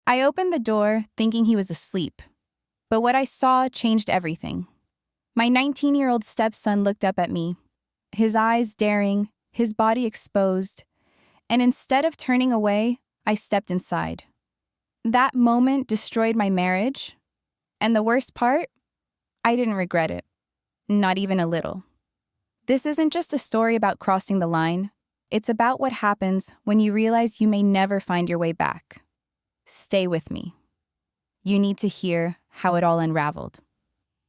I opened the door, thinking he was asleep. But what I saw changed everything. My 19-year-old stepson looked up at me, his eyes daring, his body exposed, and instead of turning away, I stepped inside. That moment destroyed my marriage, and the worst part, I didn't regret it. Not even a little. This isn't just a story about crossing the line. It's about what happens when you realize you may never find your way back. Stay with me. You need to hear how it all unraveled.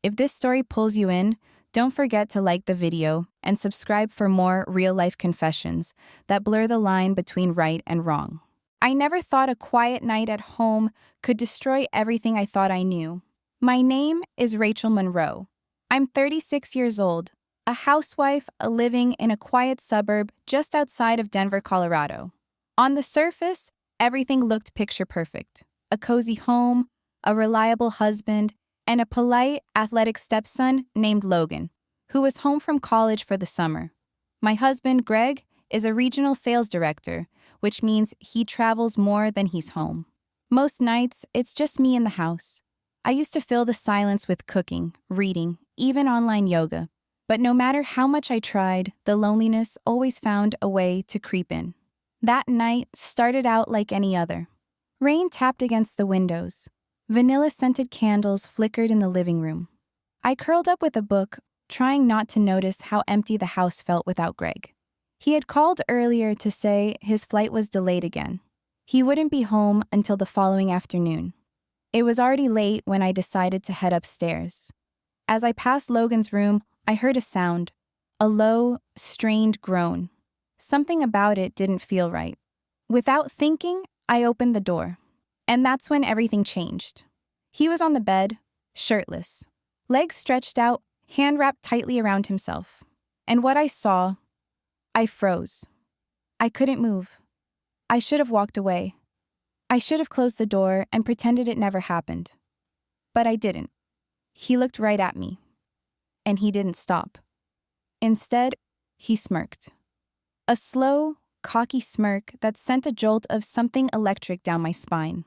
If this story pulls you in, don't forget to like the video and subscribe for more real-life confessions that blur the line between right and wrong. I never thought a quiet night at home could destroy everything I thought I knew. My name is Rachel Monroe. I'm 36 years old, a housewife living in a quiet suburb just outside of Denver, Colorado. On the surface, everything looked picture perfect. A cozy home, a reliable husband, and a polite, athletic stepson named Logan, who was home from college for the summer. My husband, Greg, is a regional sales director, which means he travels more than he's home. Most nights, it's just me in the house. I used to fill the silence with cooking, reading, even online yoga. But no matter how much I tried, the loneliness always found a way to creep in. That night started out like any other. Rain tapped against the windows. Vanilla-scented candles flickered in the living room. I curled up with a book, trying not to notice how empty the house felt without Greg. He had called earlier to say his flight was delayed again. He wouldn't be home until the following afternoon. It was already late when I decided to head upstairs. As I passed Logan's room, I heard a sound, a low, strained groan. Something about it didn't feel right. Without thinking, I opened the door. And that's when everything changed. He was on the bed, shirtless, legs stretched out, hand wrapped tightly around himself. And what I saw, I froze. I couldn't move. I should have walked away. I should have closed the door and pretended it never happened. But I didn't. He looked right at me. And he didn't stop. Instead, he smirked. A slow, cocky smirk that sent a jolt of something electric down my spine.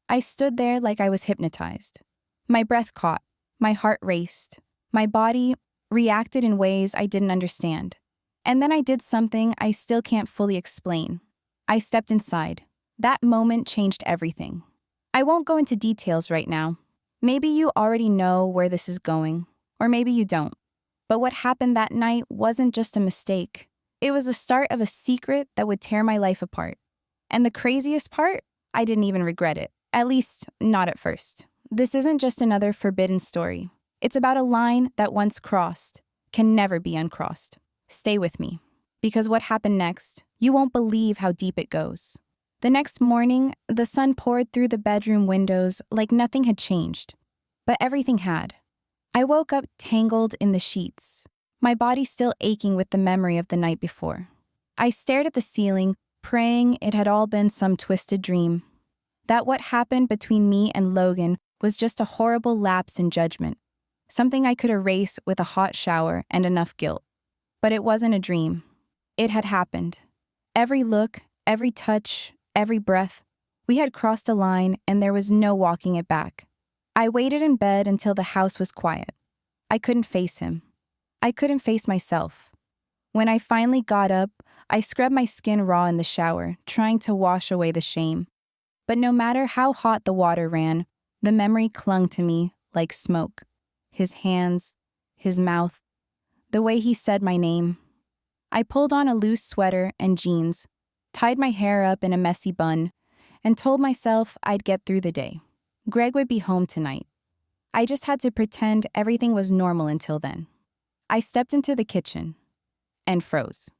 I stood there like I was hypnotized. My breath caught, my heart raced, my body reacted in ways I didn't understand. And then I did something I still can't fully explain. I stepped inside. That moment changed everything. I won't go into details right now. Maybe you already know where this is going, or maybe you don't. But what happened that night wasn't just a mistake. It was the start of a secret that would tear my life apart. And the craziest part, I didn't even regret it. At least, not at first. This isn't just another forbidden story. It's about a line that once crossed can never be uncrossed. Stay with me, because what happened next, you won't believe how deep it goes. The next morning, the sun poured through the bedroom windows like nothing had changed. But everything had. I woke up tangled in the sheets, my body still aching with the memory of the night before. I stared at the ceiling, praying it had all been some twisted dream. That what happened between me and Logan was just a horrible lapse in judgment, something I could erase with a hot shower and enough guilt. But it wasn't a dream. It had happened. Every look, every touch, every breath, we had crossed a line and there was no walking it back. I waited in bed until the house was quiet. I couldn't face him. I couldn't face myself. When I finally got up, I scrubbed my skin raw in the shower, trying to wash away the shame. But no matter how hot the water ran, the memory clung to me like smoke. His hands, his mouth, the way he said my name. I pulled on a loose sweater and jeans, tied my hair up in a messy bun, and told myself I'd get through the day. Greg would be home tonight. I just had to pretend everything was normal until then. I stepped into the kitchen and froze.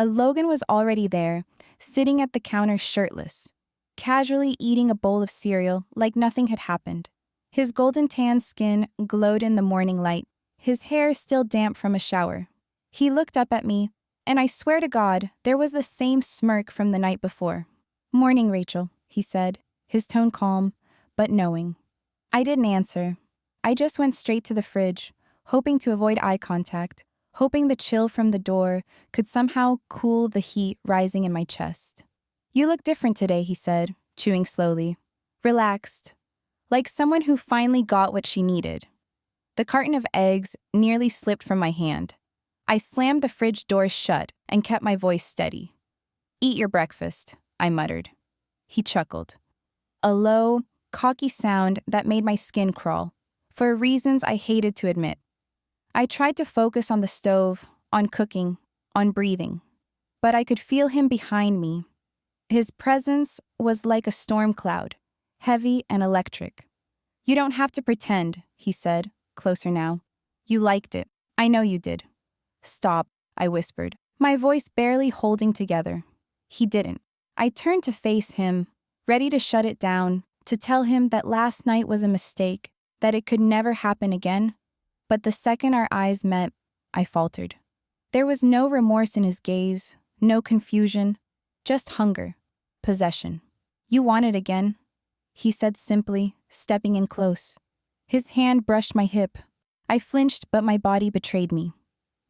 Logan was already there, sitting at the counter shirtless, casually eating a bowl of cereal like nothing had happened. His golden tan skin glowed in the morning light, his hair still damp from a shower. He looked up at me, and I swear to God, there was the same smirk from the night before. "Morning, Rachel," he said, his tone calm, but knowing. I didn't answer. I just went straight to the fridge, hoping to avoid eye contact, hoping the chill from the door could somehow cool the heat rising in my chest. "You look different today," he said, chewing slowly. relaxed, like someone who finally got what she needed. The carton of eggs nearly slipped from my hand. I slammed the fridge door shut and kept my voice steady. "Eat your breakfast," I muttered. He chuckled. A low, cocky sound that made my skin crawl, for reasons I hated to admit. I tried to focus on the stove, on cooking, on breathing. But I could feel him behind me. His presence was like a storm cloud, heavy and electric. "You don't have to pretend," he said, closer now. "You liked it. I know you did." "Stop," I whispered, my voice barely holding together. He didn't. I turned to face him, ready to shut it down, to tell him that last night was a mistake, that it could never happen again. But the second our eyes met, I faltered. There was no remorse in his gaze, no confusion, just hunger, possession. "You want it again," he said simply, stepping in close. His hand brushed my hip. I flinched, but my body betrayed me.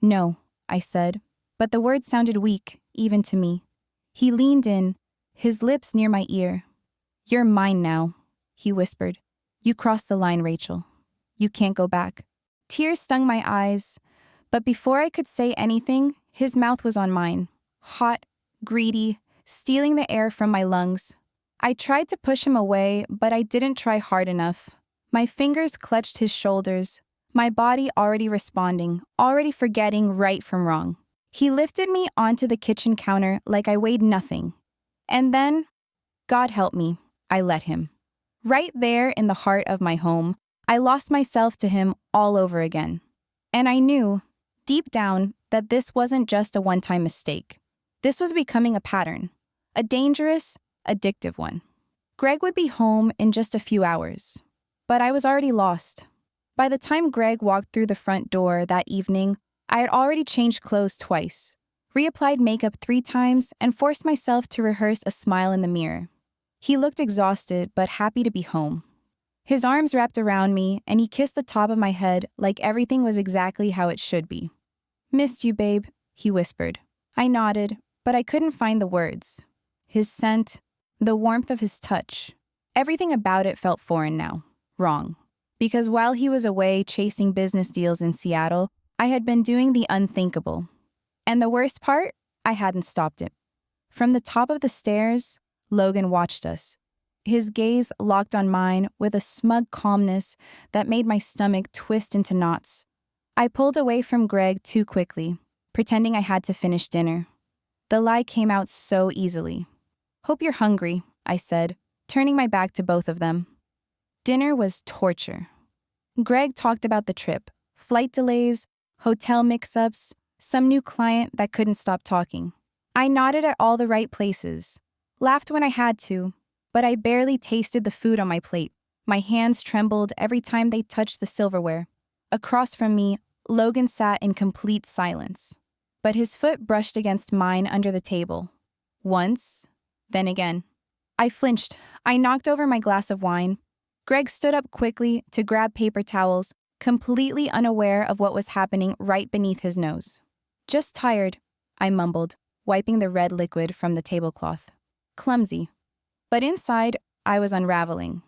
"No," I said, but the words sounded weak, even to me. He leaned in, his lips near my ear. "You're mine now," he whispered. "You crossed the line, Rachel. You can't go back." Tears stung my eyes, but before I could say anything, his mouth was on mine, hot, greedy, stealing the air from my lungs. I tried to push him away, but I didn't try hard enough. My fingers clutched his shoulders, my body already responding, already forgetting right from wrong. He lifted me onto the kitchen counter like I weighed nothing. And then, God help me, I let him. Right there in the heart of my home, I lost myself to him all over again. And I knew, deep down, that this wasn't just a one-time mistake. This was becoming a pattern, a dangerous, addictive one. Greg would be home in just a few hours, but I was already lost. By the time Greg walked through the front door that evening, I had already changed clothes twice, reapplied makeup 3 times, and forced myself to rehearse a smile in the mirror. He looked exhausted, but happy to be home. His arms wrapped around me, and he kissed the top of my head like everything was exactly how it should be. "Missed you, babe," he whispered. I nodded, but I couldn't find the words. His scent, the warmth of his touch, everything about it felt foreign now, wrong. Because while he was away chasing business deals in Seattle, I had been doing the unthinkable. And the worst part, I hadn't stopped it. From the top of the stairs, Logan watched us. His gaze locked on mine with a smug calmness that made my stomach twist into knots. I pulled away from Greg too quickly, pretending I had to finish dinner. The lie came out so easily. "Hope you're hungry," I said, turning my back to both of them. Dinner was torture. Greg talked about the trip, flight delays, hotel mix-ups, some new client that couldn't stop talking. I nodded at all the right places, laughed when I had to, but I barely tasted the food on my plate. My hands trembled every time they touched the silverware. Across from me, Logan sat in complete silence, but his foot brushed against mine under the table. Once, then again. I flinched. I knocked over my glass of wine. Greg stood up quickly to grab paper towels, completely unaware of what was happening right beneath his nose. "Just tired," I mumbled, wiping the red liquid from the tablecloth. Clumsy. But inside, I was unraveling.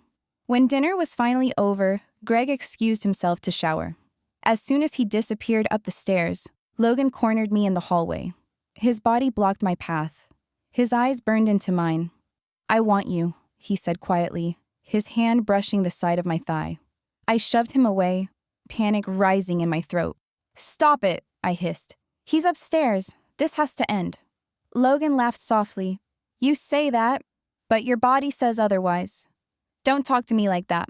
When dinner was finally over, Greg excused himself to shower. As soon as he disappeared up the stairs, Logan cornered me in the hallway. His body blocked my path. His eyes burned into mine. "I want you," he said quietly, his hand brushing the side of my thigh. I shoved him away, panic rising in my throat. "Stop it," I hissed. "He's upstairs. This has to end." Logan laughed softly. "You say that, but your body says otherwise. Don't talk to me like that."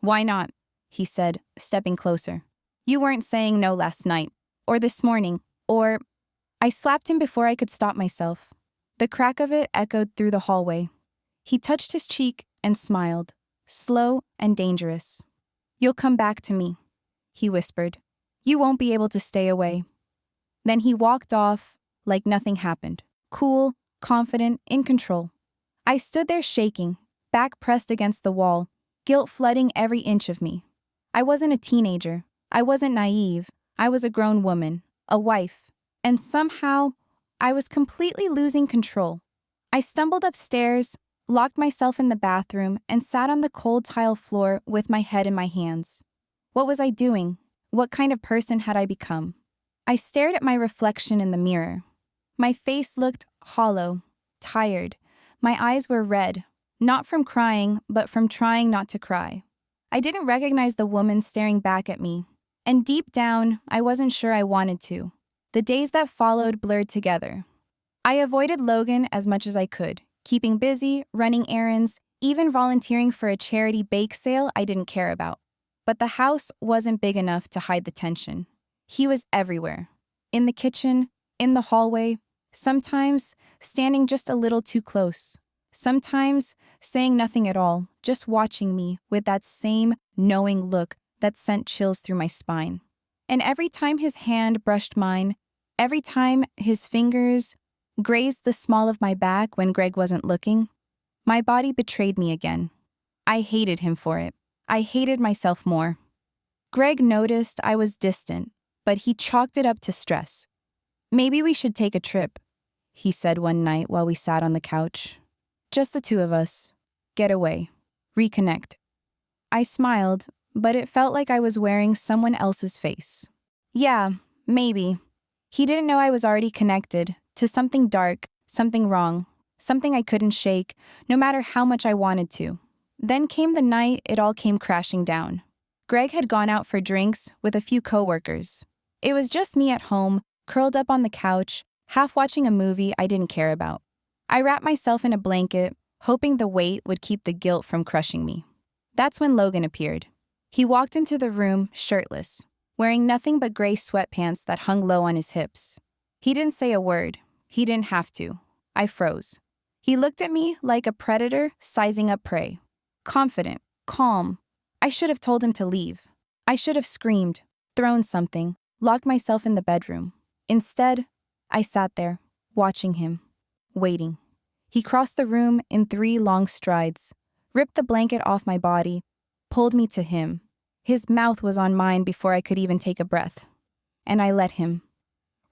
"Why not?" he said, stepping closer. "You weren't saying no last night, or this morning, or—" I slapped him before I could stop myself. The crack of it echoed through the hallway. He touched his cheek and smiled, slow and dangerous. "You'll come back to me," he whispered. "You won't be able to stay away." Then he walked off like nothing happened, cool, confident, in control. I stood there shaking, back pressed against the wall, guilt flooding every inch of me. I wasn't a teenager. I wasn't naive. I was a grown woman, a wife, and somehow I was completely losing control. I stumbled upstairs, locked myself in the bathroom, and sat on the cold tile floor with my head in my hands. What was I doing? What kind of person had I become? I stared at my reflection in the mirror. My face looked hollow, tired. My eyes were red, not from crying, but from trying not to cry. I didn't recognize the woman staring back at me, and deep down, I wasn't sure I wanted to. The days that followed blurred together. I avoided Logan as much as I could, keeping busy, running errands, even volunteering for a charity bake sale I didn't care about. But the house wasn't big enough to hide the tension. He was everywhere. In the kitchen, in the hallway, sometimes standing just a little too close. Sometimes saying nothing at all, just watching me with that same knowing look that sent chills through my spine. And every time his hand brushed mine, every time his fingers grazed the small of my back when Greg wasn't looking, my body betrayed me again. I hated him for it. I hated myself more. Greg noticed I was distant, but he chalked it up to stress. "Maybe we should take a trip," he said one night while we sat on the couch. "Just the two of us. Get away. Reconnect." I smiled, but it felt like I was wearing someone else's face. Yeah, maybe. He didn't know I was already connected to something dark, something wrong, something I couldn't shake, no matter how much I wanted to. Then came the night it all came crashing down. Greg had gone out for drinks with a few coworkers. It was just me at home, curled up on the couch, half watching a movie I didn't care about. I wrapped myself in a blanket, hoping the weight would keep the guilt from crushing me. That's when Logan appeared. He walked into the room shirtless, wearing nothing but gray sweatpants that hung low on his hips. He didn't say a word. He didn't have to. I froze. He looked at me like a predator sizing up prey. Confident, calm. I should have told him to leave. I should have screamed, thrown something, locked myself in the bedroom. Instead, I sat there, watching him, waiting. He crossed the room in 3 long strides, ripped the blanket off my body, pulled me to him. His mouth was on mine before I could even take a breath. And I let him.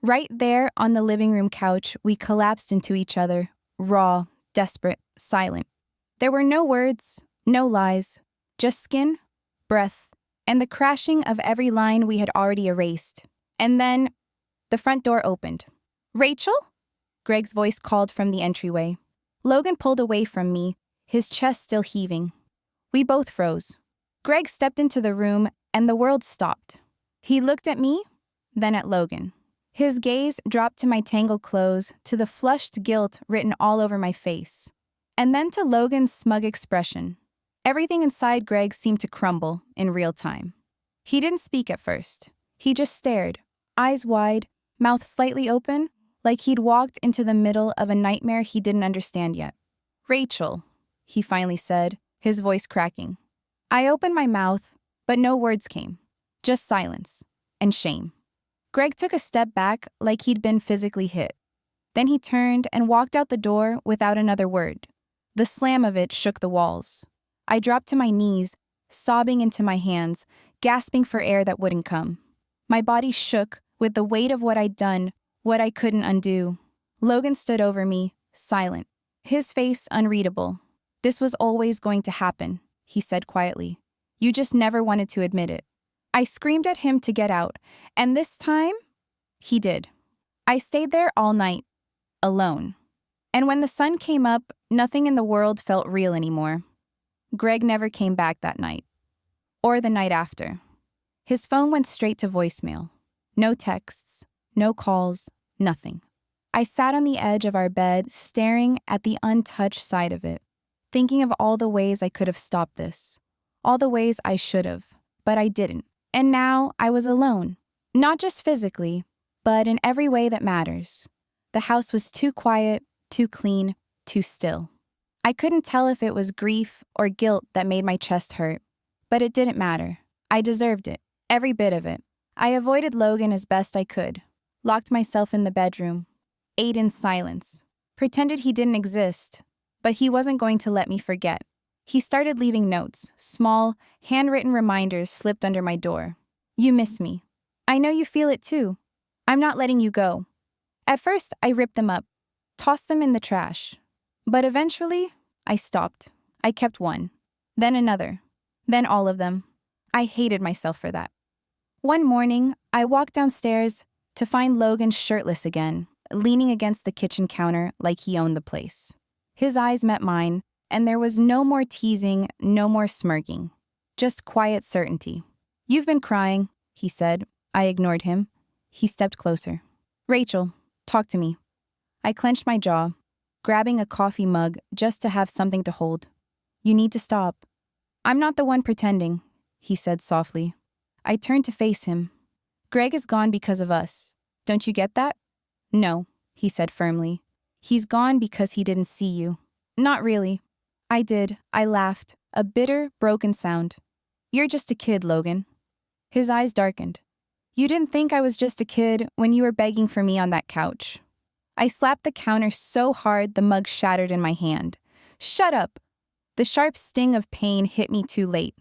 Right there on the living room couch, we collapsed into each other, raw, desperate, silent. There were no words, no lies, just skin, breath, and the crashing of every line we had already erased. And then, the front door opened. "Rachel?" Greg's voice called from the entryway. Logan pulled away from me, his chest still heaving. We both froze. Greg stepped into the room, and the world stopped. He looked at me, then at Logan. His gaze dropped to my tangled clothes, to the flushed guilt written all over my face, and then to Logan's smug expression. Everything inside Greg seemed to crumble in real time. He didn't speak at first. He just stared, eyes wide, mouth slightly open, like he'd walked into the middle of a nightmare he didn't understand yet. "Rachel," he finally said, his voice cracking. I opened my mouth, but no words came, just silence and shame. Greg took a step back like he'd been physically hit. Then he turned and walked out the door without another word. The slam of it shook the walls. I dropped to my knees, sobbing into my hands, gasping for air that wouldn't come. My body shook with the weight of what I'd done, what I couldn't undo. Logan stood over me, silent, his face unreadable. "This was always going to happen," he said quietly. "You just never wanted to admit it." I screamed at him to get out, and this time, he did. I stayed there all night, alone. And when the sun came up, nothing in the world felt real anymore. Greg never came back that night, or the night after. His phone went straight to voicemail. No texts, no calls, nothing. I sat on the edge of our bed, staring at the untouched side of it, thinking of all the ways I could have stopped this, all the ways I should have, but I didn't. And now I was alone, not just physically, but in every way that matters. The house was too quiet, too clean, too still. I couldn't tell if it was grief or guilt that made my chest hurt, but it didn't matter. I deserved it, every bit of it. I avoided Logan as best I could, locked myself in the bedroom, ate in silence, pretended he didn't exist, but he wasn't going to let me forget. He started leaving notes, small, handwritten reminders slipped under my door. "You miss me. I know you feel it too. I'm not letting you go." At first, I ripped them up, tossed them in the trash. But eventually, I stopped. I kept one. Then another. Then all of them. I hated myself for that. One morning, I walked downstairs to find Logan shirtless again, leaning against the kitchen counter like he owned the place. His eyes met mine, and there was no more teasing, no more smirking. Just quiet certainty. "You've been crying," he said. I ignored him. He stepped closer. "Rachel, talk to me." I clenched my jaw, grabbing a coffee mug just to have something to hold. "You need to stop." "I'm not the one pretending," he said softly. I turned to face him. "Greg is gone because of us. Don't you get that?" "No," he said firmly. "He's gone because he didn't see you." "Not really." I did. I laughed, a bitter, broken sound. "You're just a kid, Logan." His eyes darkened. "You didn't think I was just a kid when you were begging for me on that couch." I slapped the counter so hard the mug shattered in my hand. "Shut up!" The sharp sting of pain hit me too late.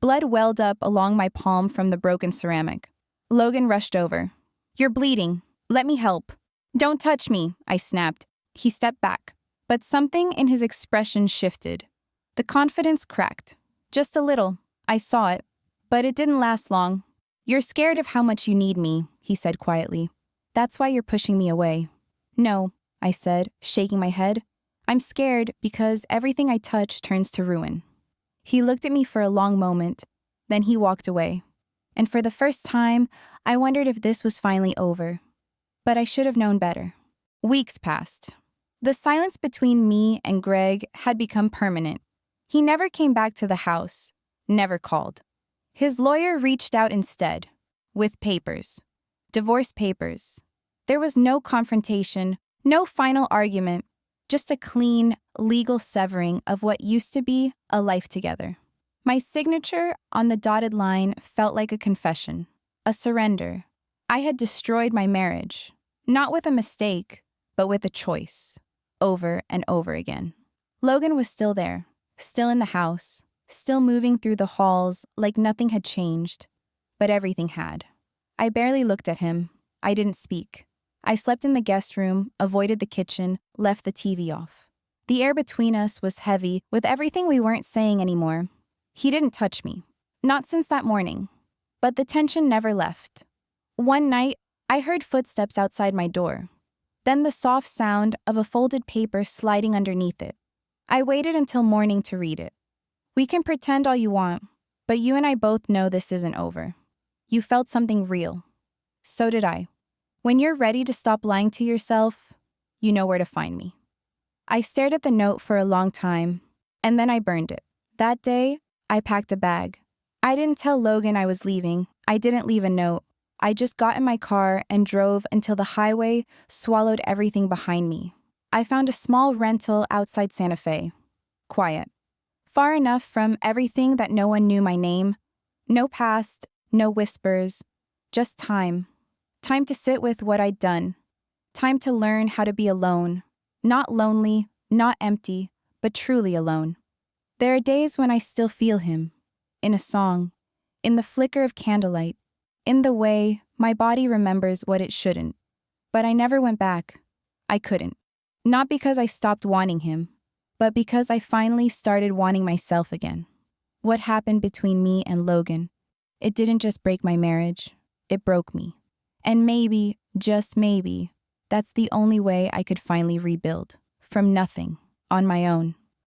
Blood welled up along my palm from the broken ceramic. Logan rushed over. "You're bleeding. Let me help." "Don't touch me," I snapped. He stepped back, but something in his expression shifted. The confidence cracked. Just a little. I saw it, but it didn't last long. "You're scared of how much you need me," he said quietly. "That's why you're pushing me away." "No," I said, shaking my head. "I'm scared because everything I touch turns to ruin." He looked at me for a long moment, then he walked away. And for the first time, I wondered if this was finally over. But I should have known better. Weeks passed. The silence between me and Greg had become permanent. He never came back to the house, never called. His lawyer reached out instead, with papers. Divorce papers. There was no confrontation, no final argument, just a clean, legal severing of what used to be a life together. My signature on the dotted line felt like a confession, a surrender. I had destroyed my marriage, not with a mistake, but with a choice, over and over again. Logan was still there, still in the house, still moving through the halls like nothing had changed, but everything had. I barely looked at him. I didn't speak. I slept in the guest room, avoided the kitchen, left the TV off. The air between us was heavy with everything we weren't saying anymore. He didn't touch me. Not since that morning. But the tension never left. One night, I heard footsteps outside my door. Then the soft sound of a folded paper sliding underneath it. I waited until morning to read it. "We can pretend all you want, but you and I both know this isn't over. You felt something real. So did I. When you're ready to stop lying to yourself, you know where to find me." I stared at the note for a long time, and then I burned it. That day, I packed a bag. I didn't tell Logan I was leaving. I didn't leave a note. I just got in my car and drove until the highway swallowed everything behind me. I found a small rental outside Santa Fe. Quiet. Far enough from everything that no one knew my name. No past, no whispers. Just time. Time to sit with what I'd done. Time to learn how to be alone. Not lonely, not empty, but truly alone. There are days when I still feel him. In a song. In the flicker of candlelight. In the way my body remembers what it shouldn't. But I never went back. I couldn't. Not because I stopped wanting him, but because I finally started wanting myself again. What happened between me and Logan? It didn't just break my marriage. It broke me. And maybe, just maybe, that's the only way I could finally rebuild. From nothing, on my own.